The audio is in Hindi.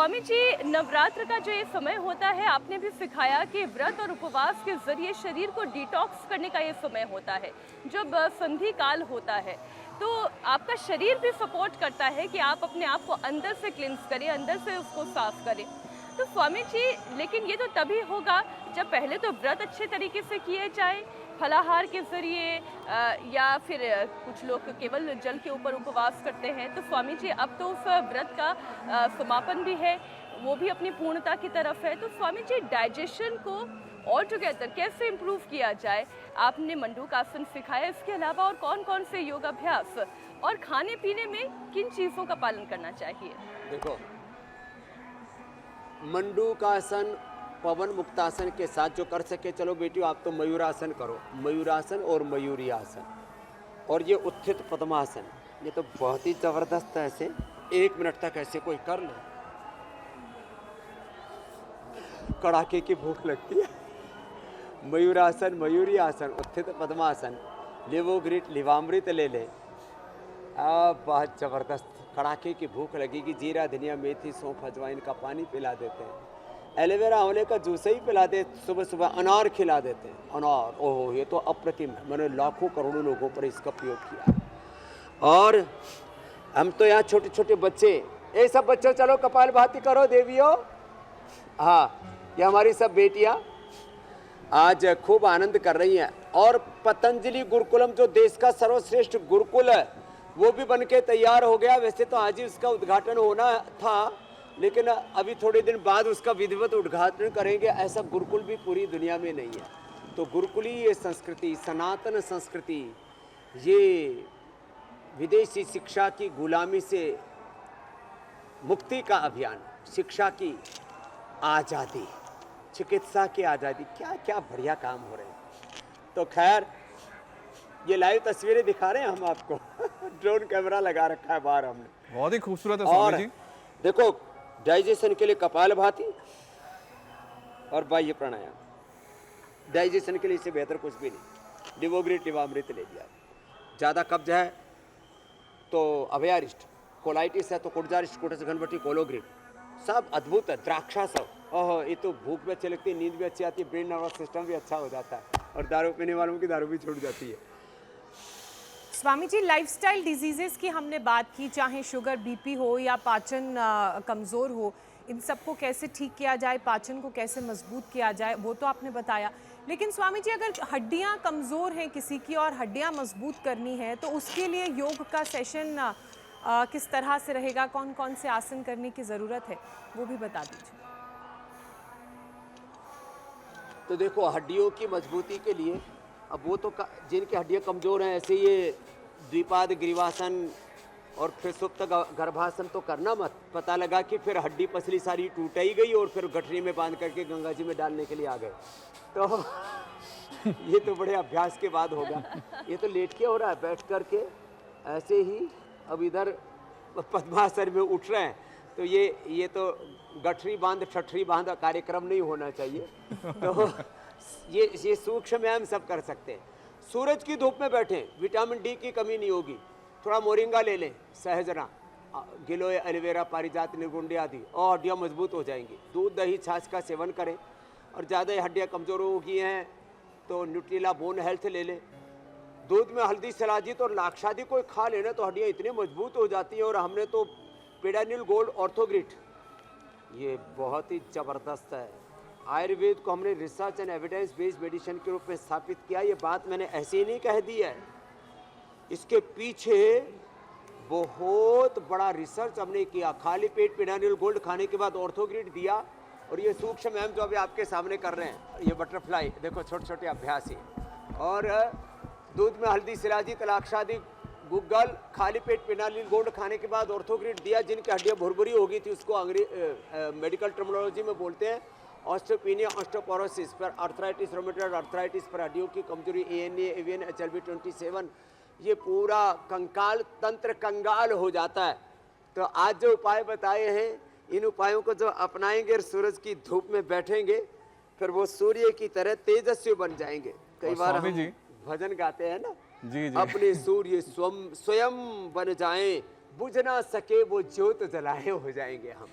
स्वामी जी, नवरात्र का जो ये समय होता है, आपने भी सिखाया कि व्रत और उपवास के जरिए शरीर को डिटॉक्स करने का ये समय होता है, जब संधि काल होता है। तो आपका शरीर भी सपोर्ट करता है कि आप अपने आप को अंदर से क्लिंस करें, अंदर से उसको साफ करें। तो स्वामी जी, लेकिन ये तो तभी होगा जब पहले तो व्रत अच्छे तरीके से किए जाए, फलाहार के ज़रिए, या फिर कुछ लोग केवल जल के ऊपर उपवास करते हैं। तो स्वामी जी, अब तो उस व्रत का समापन भी है, वो भी अपनी पूर्णता की तरफ है। तो स्वामी जी, डाइजेशन को और टुगेदर कैसे इम्प्रूव किया जाए? आपने मंडूकासन सिखाया, इसके अलावा और कौन कौन से योगाभ्यास और खाने पीने में किन चीज़ों का पालन करना चाहिए? देखो, मंडूकासन पवन मुक्तासन के साथ जो कर सके, चलो बेटियों आप तो मयूरासन करो, मयूरासन और मयूरी आसन, और ये उत्थित पद्मासन, ये तो बहुत ही ज़बरदस्त है। ऐसे 1 मिनट तक ऐसे कोई कर ले, कड़ाके की भूख लगती है। मयूरासन, मयूरी आसन, उत्थित पद्मासन, लिवोग्रिट लिवामृत ले ले, बहुत ज़बरदस्त। कड़ाके की भूख लगेगी, जीरा धनिया मेथी सौंफ अजवाइन का पानी पिला देते हैं, एलोवेरा आंवले का जूस ही पिला दे, सुबह सुबह अनार खिला देते हैं। अनार, ओहो, ये तो अप्रतिम है, मैंने लाखों करोड़ों लोगों पर इसका प्रयोग किया। और हम तो यहाँ छोटे छोटे बच्चे, ये सब बच्चों चलो कपाल भाती करो देवियों। हाँ, ये हमारी सब बेटियाँ आज खूब आनंद कर रही हैं। और पतंजलि गुरुकुलम जो देश का सर्वश्रेष्ठ गुरुकुल है, वो भी बनके तैयार हो गया। वैसे तो आज ही उसका उद्घाटन होना था, लेकिन अभी थोड़े दिन बाद उसका विधिवत उद्घाटन करेंगे। ऐसा गुरुकुल भी पूरी दुनिया में नहीं है। तो गुरुकुली ये संस्कृति, सनातन संस्कृति, ये विदेशी शिक्षा की गुलामी से मुक्ति का अभियान, शिक्षा की आज़ादी, चिकित्सा की आज़ादी, क्या क्या बढ़िया काम हो रहे हैं। तो खैर, ये लाइव तस्वीरें दिखा रहे हैं हम आपको। ड्रोन कैमरा लगा रखा है बाहर हमने, बहुत ही खूबसूरत है स्वामी जी। देखो, डाइजेशन के लिए कपालभाति और बाह्य प्राणायाम, डाइजेशन के लिए इससे बेहतर कुछ भी नहीं। लिवोग्रिट लिवामृत ले लिया, ज़्यादा कब्ज है तो अभयारिष्ट, कोलाइटिस है तो कुटजारिष्ट, कुटस घनवटी, कोलोग्रिट, सब अद्भुत है। द्राक्षा सब, ओहो, ये तो भूख भी अच्छी लगती है, नींद भी अच्छी आती है, ब्रेन नर्वस सिस्टम भी अच्छा हो जाता है, और दारू पीने वालों की दारू भी छूट जाती है। स्वामी जी, लाइफस्टाइल डिजीजेस की हमने बात की, चाहे शुगर, बीपी हो या पाचन कमज़ोर हो, इन सबको कैसे ठीक किया जाए, पाचन को कैसे मजबूत किया जाए, वो तो आपने बताया। लेकिन स्वामी जी, अगर हड्डियां कमज़ोर हैं किसी की और हड्डियां मजबूत करनी है, तो उसके लिए योग का सेशन किस तरह से रहेगा, कौन कौन से आसन करने की ज़रूरत है, वो भी बता दीजिए। तो देखो, हड्डियों की मजबूती के लिए, अब वो तो जिनकी हड्डियां कमज़ोर हैं, ऐसे ये द्विपाद ग्रीवासन और फिर सुप्त गर्भासन तो करना मत। पता लगा कि फिर हड्डी पसली सारी टूट ही गई और फिर गठरी में बांध करके गंगा जी में डालने के लिए आ गए। तो ये तो बड़े अभ्यास के बाद होगा। ये तो लेट के हो रहा है, बैठ करके ऐसे ही। अब इधर पद्मासन में उठ रहे हैं, तो ये तो गठरी बांध ठठरी बांध कार्यक्रम नहीं होना चाहिए। तो ये सूक्ष्म व्यायाम सब कर सकते हैं। सूरज की धूप में बैठें, विटामिन डी की कमी नहीं होगी। थोड़ा मोरिंगा ले लें, सहजना, गिलोय, एलोवेरा, पारिजात, निर्गुंडी आदि, और हड्डियाँ मजबूत हो जाएंगी। दूध दही छाछ का सेवन करें, और ज़्यादा हड्डियाँ कमज़ोर हो गई हैं तो न्यूट्रीला बोन हेल्थ ले लें। दूध में हल्दी, सलाजित और लाक्षादी कोई खा लेना तो हड्डियाँ इतनी मजबूत हो जाती हैं। और हमने तो पेडानिल गोल्ड ऑर्थोग्रिट, ये बहुत ही ज़बरदस्त है। आयुर्वेद को हमने research and evidence based medicine के रूप में स्थापित किया। ये बात मैंने ऐसे ही नहीं कह दी है, इसके पीछे बहुत बड़ा रिसर्च हमने किया। खाली पेट पेडानिल गोल्ड खाने के बाद ऑर्थोग्रिट दिया, और ये सूक्ष्म व्यायाम जो अभी आपके सामने कर रहे हैं, ये बटरफ्लाई, देखो छोटे छोटे अभ्यास ही। और दूध में हल्दी, सिराजी, तलाक्षादी, गूगल, खाली पेट पेडानिल गोल्ड खाने के बाद ऑर्थोग्रिट दिया। जिनकी हड्डियाँ भुरभुरी हो गई थी, उसको मेडिकल टर्मिनोलॉजी में बोलते हैं ऑस्टियोपेनिया, ऑस्टियोपोरोसिस, पर आर्थराइटिस, रोमेटॉइड आर्थराइटिस, पर हड्डियों की कमजोरी, एएनए, एवीएन, HLB27, ये पूरा कंकाल तंत्र कंगाल हो जाता है। तो आज जो उपाय बताए हैं, इन उपायों को जो अपनाएंगे और सूरज की धूप में बैठेंगे, फिर वो सूर्य की तरह तेजस्वी बन जाएंगे। कई बार हम भजन गाते हैं ना, जी जी, अपने सूर्य स्वयं बन जाएं, बुझ ना सके वो ज्योत जलाए हो जाएंगे हम।